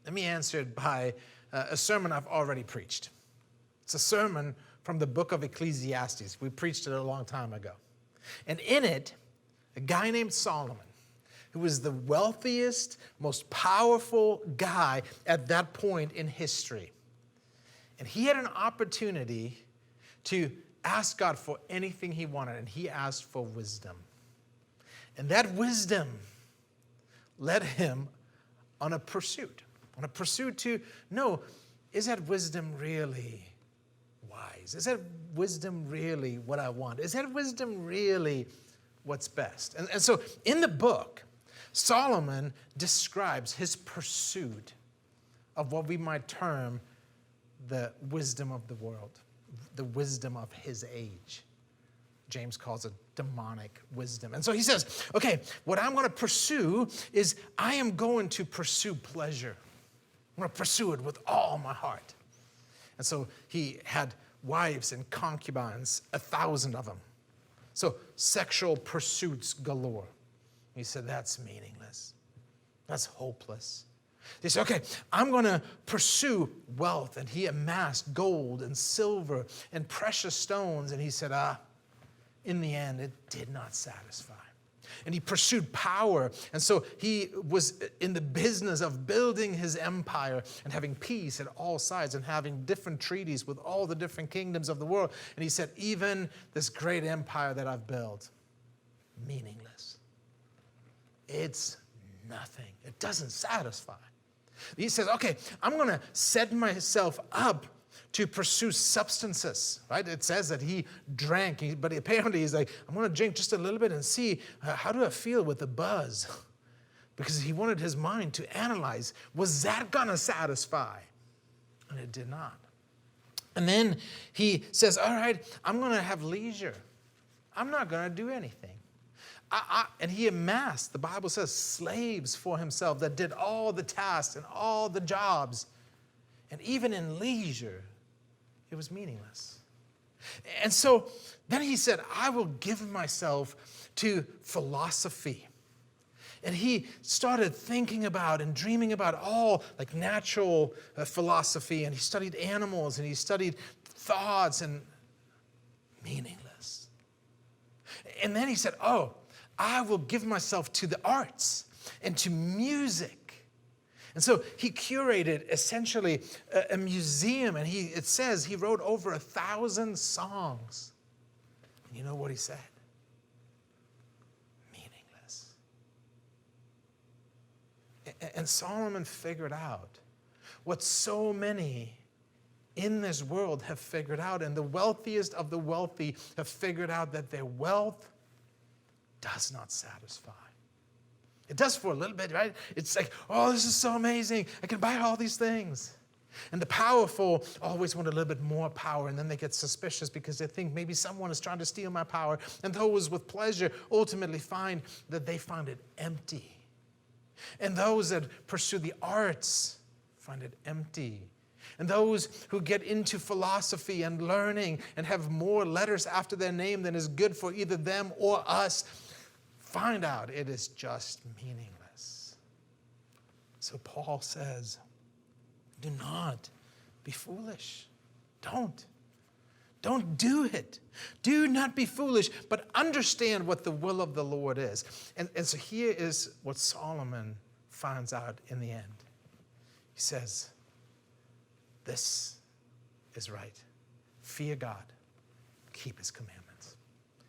Let me answer it by a sermon I've already preached. It's a sermon from the book of Ecclesiastes. We preached it a long time ago. And in it, a guy named Solomon, who was the wealthiest, most powerful guy at that point in history. And he had an opportunity to ask God for anything he wanted, and he asked for wisdom. And that wisdom led him on a pursuit to know, is that wisdom really wise? Is that wisdom really what I want? Is that wisdom really what's best? And so in the book, Solomon describes his pursuit of what we might term the wisdom of the world, the wisdom of his age. James calls it demonic wisdom. And so he says, okay, what I'm going to pursue is I am going to pursue pleasure. I'm going to pursue it with all my heart. And so he had wives and concubines, 1,000 of them. So sexual pursuits galore. He said, that's meaningless. That's hopeless. He said, okay, I'm going to pursue wealth. And he amassed gold and silver and precious stones. And he said, in the end, it did not satisfy. And he pursued power. And so he was in the business of building his empire and having peace at all sides and having different treaties with all the different kingdoms of the world. And he said, even this great empire that I've built, meaningless. It's nothing. It doesn't satisfy. He says, okay, I'm going to set myself up to pursue substances, right? It says that he drank, but apparently he's like, I'm going to drink just a little bit and see how do I feel with the buzz? Because he wanted his mind to analyze, was that going to satisfy? And it did not. And then he says, all right, I'm going to have leisure. I'm not going to do anything. And he amassed, the Bible says, slaves for himself that did all the tasks and all the jobs. And even in leisure, it was meaningless. And so then he said, I will give myself to philosophy. And he started thinking about and dreaming about all like natural philosophy. And he studied animals and he studied thoughts and meaningless. And then he said, I will give myself to the arts and to music. And so he curated essentially a museum, and it says he wrote over 1,000 songs. And you know what he said? Meaningless. And Solomon figured out what so many in this world have figured out, and the wealthiest of the wealthy have figured out that their wealth does not satisfy. It does for a little bit, right? It's like, oh, this is so amazing. I can buy all these things. And the powerful always want a little bit more power, and then they get suspicious because they think maybe someone is trying to steal my power. And those with pleasure ultimately find that they find it empty. And those that pursue the arts find it empty. And those who get into philosophy and learning and have more letters after their name than is good for either them or us find out it is just meaningless. So Paul says, do not be foolish. Don't do it. Do not be foolish, but understand what the will of the Lord is. And so here is what Solomon finds out in the end. He says, this is right. Fear God. Keep his commandments.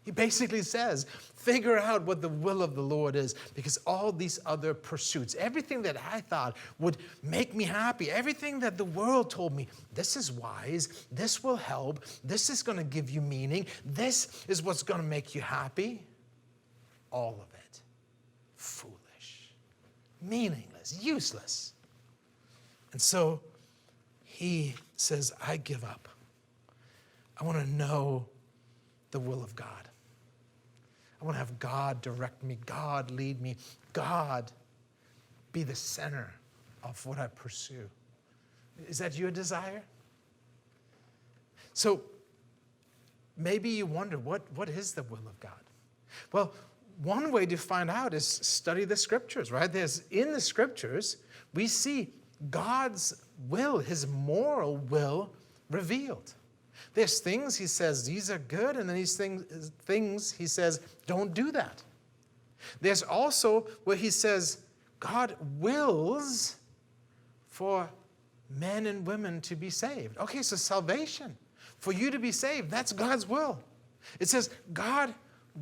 He basically says, figure out what the will of the Lord is, because all these other pursuits, everything that I thought would make me happy, everything that the world told me, this is wise, this will help, this is going to give you meaning, this is what's going to make you happy. All of it foolish, meaningless, useless. And so he says, I give up. I want to know the will of God. I want to have God direct me, God lead me, God be the center of what I pursue. Is that your desire? So maybe you wonder, what is the will of God? Well, one way to find out is study the scriptures, right? In the scriptures, we see God's will, his moral will revealed. There's things he says, these are good, and then these things he says, don't do that. There's also where he says, God wills for men and women to be saved. Okay, so salvation, for you to be saved, that's God's will. It says God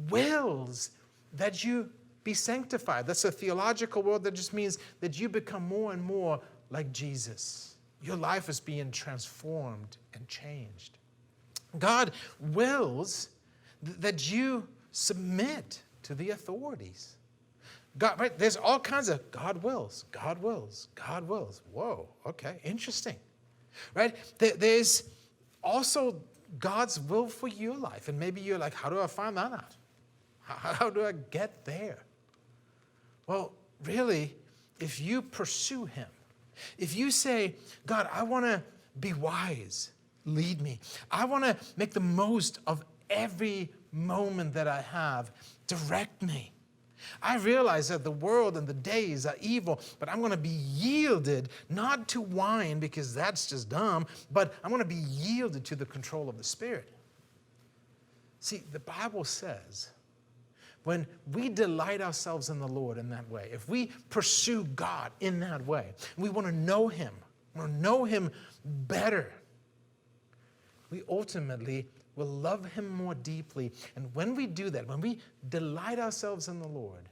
wills that you be sanctified. That's a theological word that just means that you become more and more like Jesus. Your life is being transformed and changed. God wills that you submit to the authorities. God, right? There's all kinds of God wills, God wills, God wills. Whoa, okay, interesting. Right? There's also God's will for your life. And maybe you're like, how do I find that out? How do I get there? Well, really, if you pursue him, if you say, God, I want to be wise, lead me. I want to make the most of every moment that I have, direct me. I realize that the world and the days are evil, but I'm going to be yielded, not to wine because that's just dumb, but I'm going to be yielded to the control of the Spirit. See, the Bible says when we delight ourselves in the Lord in that way, if we pursue God in that way, we want to know him better, we ultimately will love him more deeply. And when we do that, when we delight ourselves in the Lord,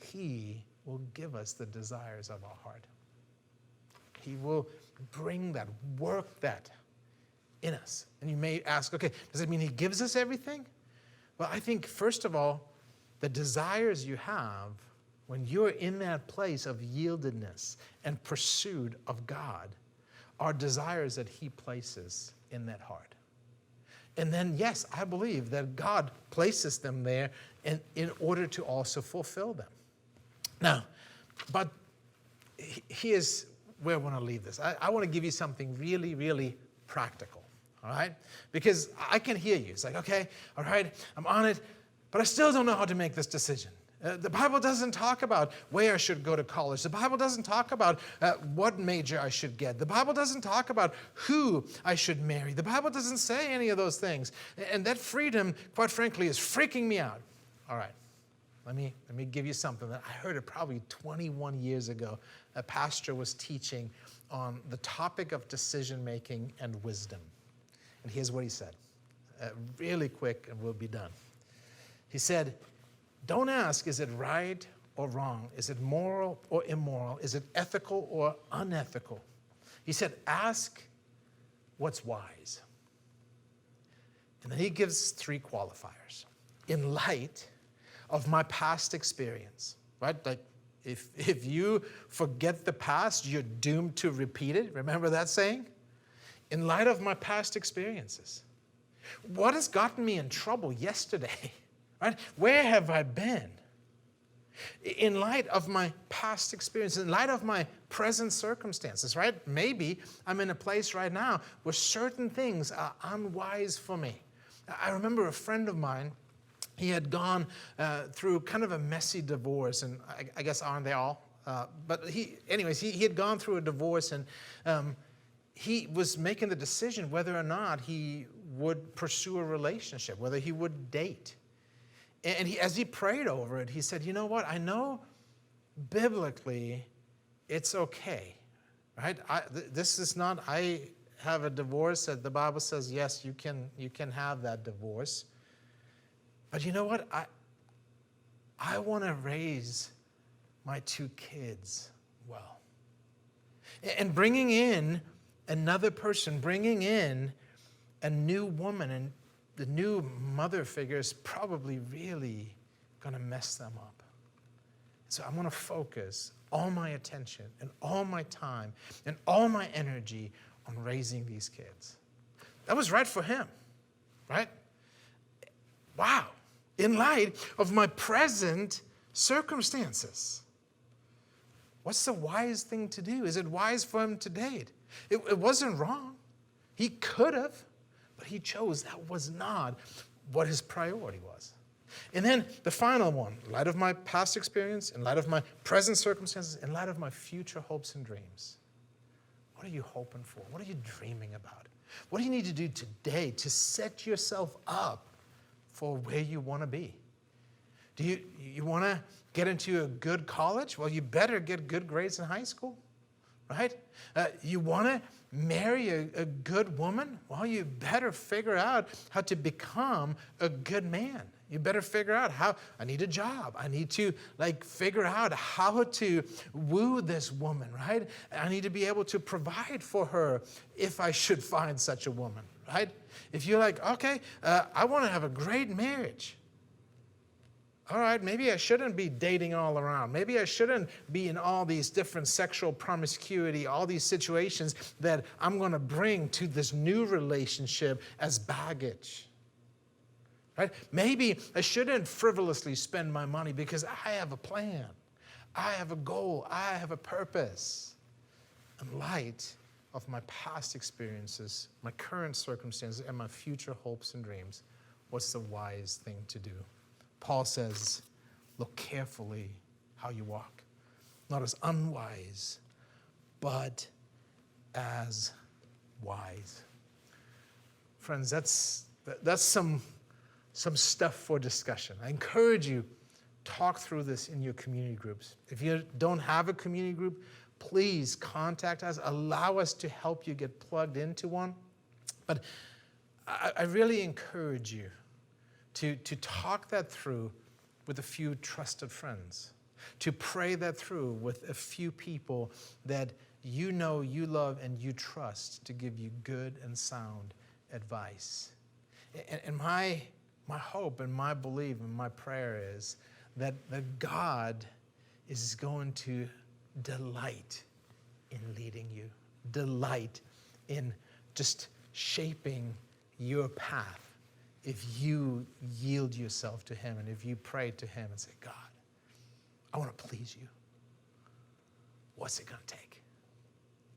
he will give us the desires of our heart. He will bring that, work that in us. And you may ask, okay, does it mean he gives us everything? Well, I think, first of all, the desires you have when you're in that place of yieldedness and pursuit of God are desires that he places in that heart. And then, yes, I believe that God places them there in order to also fulfill them. Now, but here's where I want to leave this. I want to give you something really, really practical, all right? Because I can hear you. It's like, okay, all right, I'm on it, but I still don't know how to make this decision. The Bible doesn't talk about where I should go to college. The Bible doesn't talk about what major I should get. The Bible doesn't talk about who I should marry. The Bible doesn't say any of those things. And that freedom, quite frankly, is freaking me out. All right, let me give you something that I heard it probably 21 years ago. A pastor was teaching on the topic of decision-making and wisdom. And here's what he said. Really quick, and we'll be done. He said, don't ask, is it right or wrong? Is it moral or immoral? Is it ethical or unethical? He said, ask what's wise. And then he gives 3 qualifiers. In light of my past experience, right? Like if you forget the past, you're doomed to repeat it. Remember that saying? In light of my past experiences. What has gotten me in trouble yesterday? Right? Where have I been? In light of my past experience, in light of my present circumstances, right? Maybe I'm in a place right now where certain things are unwise for me. I remember a friend of mine, he had gone through kind of a messy divorce, and I guess aren't they all? But he had gone through a divorce, and he was making the decision whether or not he would pursue a relationship, whether he would date. And as he prayed over it, he said, you know what? I know biblically it's okay, right? This is not, I have a divorce that the Bible says, yes, you can have that divorce. But you know what? I want to raise my 2 kids well. And bringing in another person, bringing in a new woman, and the new mother figure is probably really going to mess them up. So I'm going to focus all my attention and all my time and all my energy on raising these kids. That was right for him, right? Wow. In light of my present circumstances. What's the wise thing to do? Is it wise for him to date? It wasn't wrong. He could have. But he chose that was not what his priority was. And then the final one, in light of my past experience, in light of my present circumstances, in light of my future hopes and dreams. What are you hoping for? What are you dreaming about? What do you need to do today to set yourself up for where you want to be? Do you want to get into a good college? Well, you better get good grades in high school, right? You want to marry a good woman? Well, you better figure out how to become a good man. You better figure out how, I need a job. I need to figure out how to woo this woman, right? I need to be able to provide for her if I should find such a woman, right? If you're okay, I want to have a great marriage. All right, maybe I shouldn't be dating all around. Maybe I shouldn't be in all these different sexual promiscuity, all these situations that I'm going to bring to this new relationship as baggage. Right? Maybe I shouldn't frivolously spend my money because I have a plan. I have a goal. I have a purpose. In light of my past experiences, my current circumstances, and my future hopes and dreams, what's the wise thing to do? Paul says, look carefully how you walk, not as unwise, but as wise. Friends, that's some stuff for discussion. I encourage you, talk through this in your community groups. If you don't have a community group, please contact us. Allow us to help you get plugged into one. But I really encourage you to talk that through with a few trusted friends, to pray that through with a few people that you know, you love, and you trust to give you good and sound advice. And my hope and my belief and my prayer is that God is going to delight in leading you, delight in just shaping your path if you yield yourself to Him and if you pray to Him and say, God, I want to please you. What's it going to take?